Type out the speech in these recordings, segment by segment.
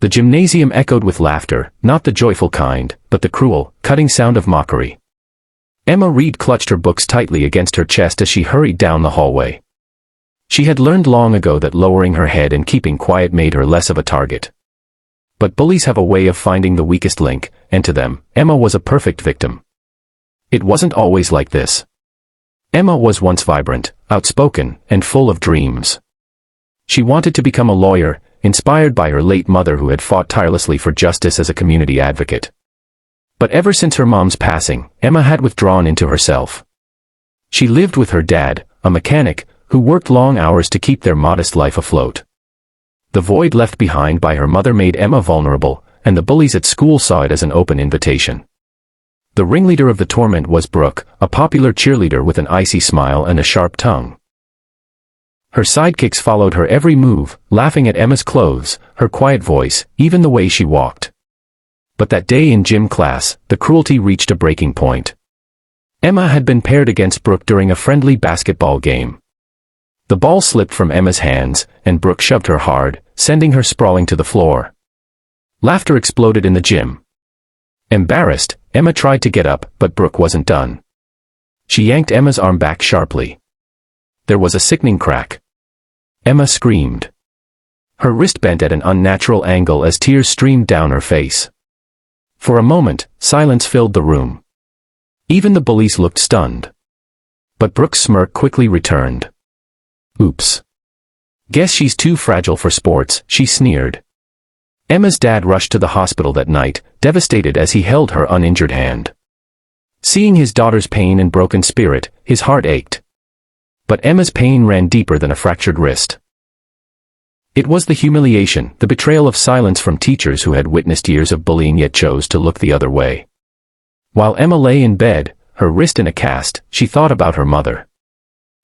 The gymnasium echoed with laughter, not the joyful kind, but the cruel, cutting sound of mockery. Emma Reed clutched her books tightly against her chest as she hurried down the hallway. She had learned long ago that lowering her head and keeping quiet made her less of a target. But bullies have a way of finding the weakest link, and to them, Emma was a perfect victim. It wasn't always like this. Emma was once vibrant, outspoken, and full of dreams. She wanted to become a lawyer, inspired by her late mother who had fought tirelessly for justice as a community advocate. But ever since her mom's passing, Emma had withdrawn into herself. She lived with her dad, a mechanic, who worked long hours to keep their modest life afloat. The void left behind by her mother made Emma vulnerable, and the bullies at school saw it as an open invitation. The ringleader of the torment was Brooke, a popular cheerleader with an icy smile and a sharp tongue. Her sidekicks followed her every move, laughing at Emma's clothes, her quiet voice, even the way she walked. But that day in gym class, the cruelty reached a breaking point. Emma had been paired against Brooke during a friendly basketball game. The ball slipped from Emma's hands, and Brooke shoved her hard, sending her sprawling to the floor. Laughter exploded in the gym. Embarrassed, Emma tried to get up, but Brooke wasn't done. She yanked Emma's arm back sharply. There was a sickening crack. Emma screamed. Her wrist bent at an unnatural angle as tears streamed down her face. For a moment, silence filled the room. Even the bullies looked stunned. But Brooke's smirk quickly returned. Oops. Guess she's too fragile for sports, she sneered. Emma's dad rushed to the hospital that night, devastated as he held her uninjured hand. Seeing his daughter's pain and broken spirit, his heart ached. But Emma's pain ran deeper than a fractured wrist. It was the humiliation, the betrayal of silence from teachers who had witnessed years of bullying yet chose to look the other way. While Emma lay in bed, her wrist in a cast, she thought about her mother.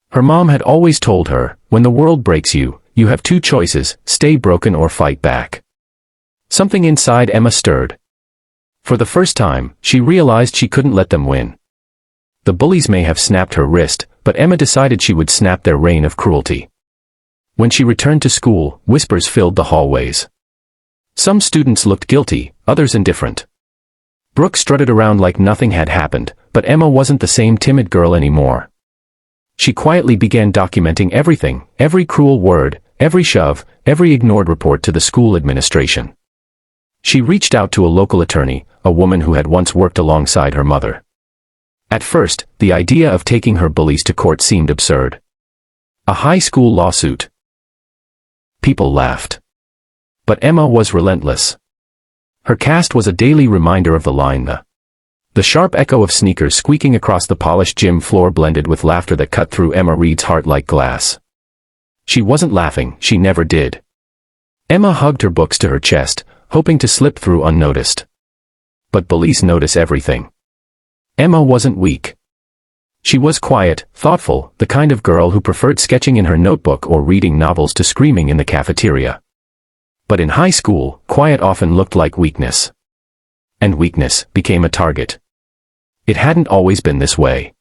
Her mom had always told her, when the world breaks you, you have two choices, stay broken or fight back. Something inside Emma stirred. For the first time, she realized she couldn't let them win. The bullies may have snapped her wrist, but Emma decided she would snap their reign of cruelty. When she returned to school, whispers filled the hallways. Some students looked guilty, others indifferent. Brooke strutted around like nothing had happened, but Emma wasn't the same timid girl anymore. She quietly began documenting everything, every cruel word, every shove, every ignored report to the school administration. She reached out to a local attorney, a woman who had once worked alongside her mother. At first, the idea of taking her bullies to court seemed absurd. A high school lawsuit. People laughed. But Emma was relentless. Her cast was a daily reminder of the line. The sharp echo of sneakers squeaking across the polished gym floor blended with laughter that cut through Emma Reed's heart like glass. She wasn't laughing, she never did. Emma hugged her books to her chest, hoping to slip through unnoticed. But bullies notice everything. Emma wasn't weak. She was quiet, thoughtful, the kind of girl who preferred sketching in her notebook or reading novels to screaming in the cafeteria. But in high school, quiet often looked like weakness. And weakness became a target. It hadn't always been this way.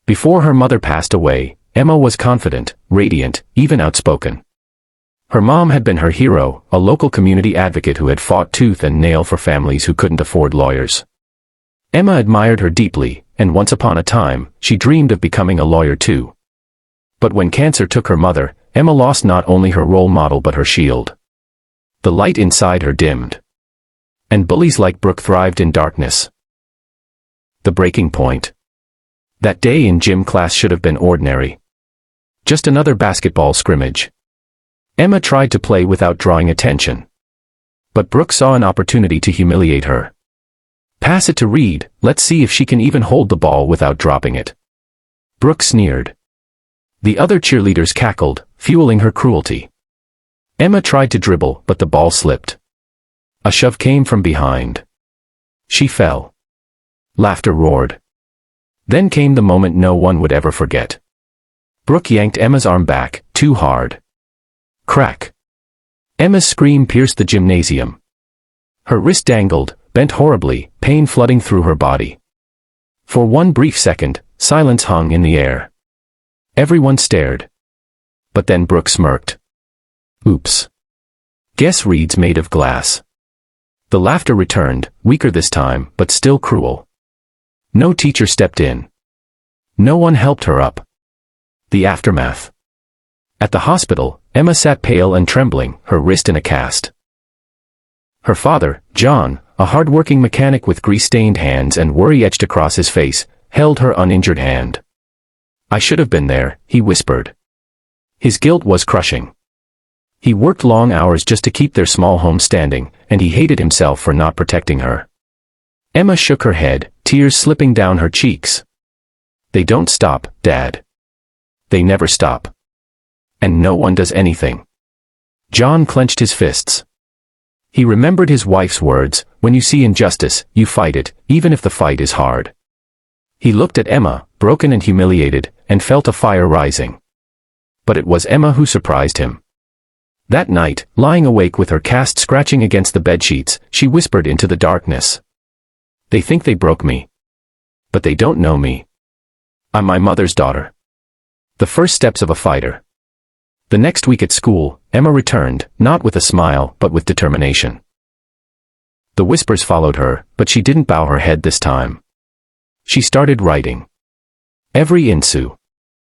Before her mother passed away, Emma was confident, radiant, even outspoken. Her mom had been her hero, a local community advocate who had fought tooth and nail for families who couldn't afford lawyers. Emma admired her deeply, and once upon a time, she dreamed of becoming a lawyer too. But when cancer took her mother, Emma lost not only her role model but her shield. The light inside her dimmed. And bullies like Brooke thrived in darkness. The breaking point. That day in gym class should have been ordinary. Just another basketball scrimmage. Emma tried to play without drawing attention. But Brooke saw an opportunity to humiliate her. Pass it to Reed, let's see if she can even hold the ball without dropping it. Brooke sneered. The other cheerleaders cackled, fueling her cruelty. Emma tried to dribble, but the ball slipped. A shove came from behind. She fell. Laughter roared. Then came the moment no one would ever forget. Brooke yanked Emma's arm back, too hard. Crack. Emma's scream pierced the gymnasium. Her wrist dangled, bent horribly, pain flooding through her body. For one brief second, silence hung in the air. Everyone stared. But then Brooke smirked. Oops. Guess reeds made of glass. The laughter returned, weaker this time, but still cruel. No teacher stepped in. No one helped her up. The aftermath. At the hospital, Emma sat pale and trembling, her wrist in a cast. Her father, John, a hard-working mechanic with grease-stained hands and worry etched across his face, held her uninjured hand. "I should have been there," he whispered. His guilt was crushing. He worked long hours just to keep their small home standing, and he hated himself for not protecting her. Emma shook her head, tears slipping down her cheeks. "They don't stop, Dad. They never stop. And no one does anything." John clenched his fists. He remembered his wife's words, "When you see injustice, you fight it, even if the fight is hard." He looked at Emma, broken and humiliated, and felt a fire rising. But it was Emma who surprised him. That night, lying awake with her cast scratching against the bedsheets, she whispered into the darkness. "They think they broke me. But they don't know me. I'm my mother's daughter." The first steps of a fighter. The next week at school, Emma returned, not with a smile, but with determination. The whispers followed her, but she didn't bow her head this time. She started writing. Every insu,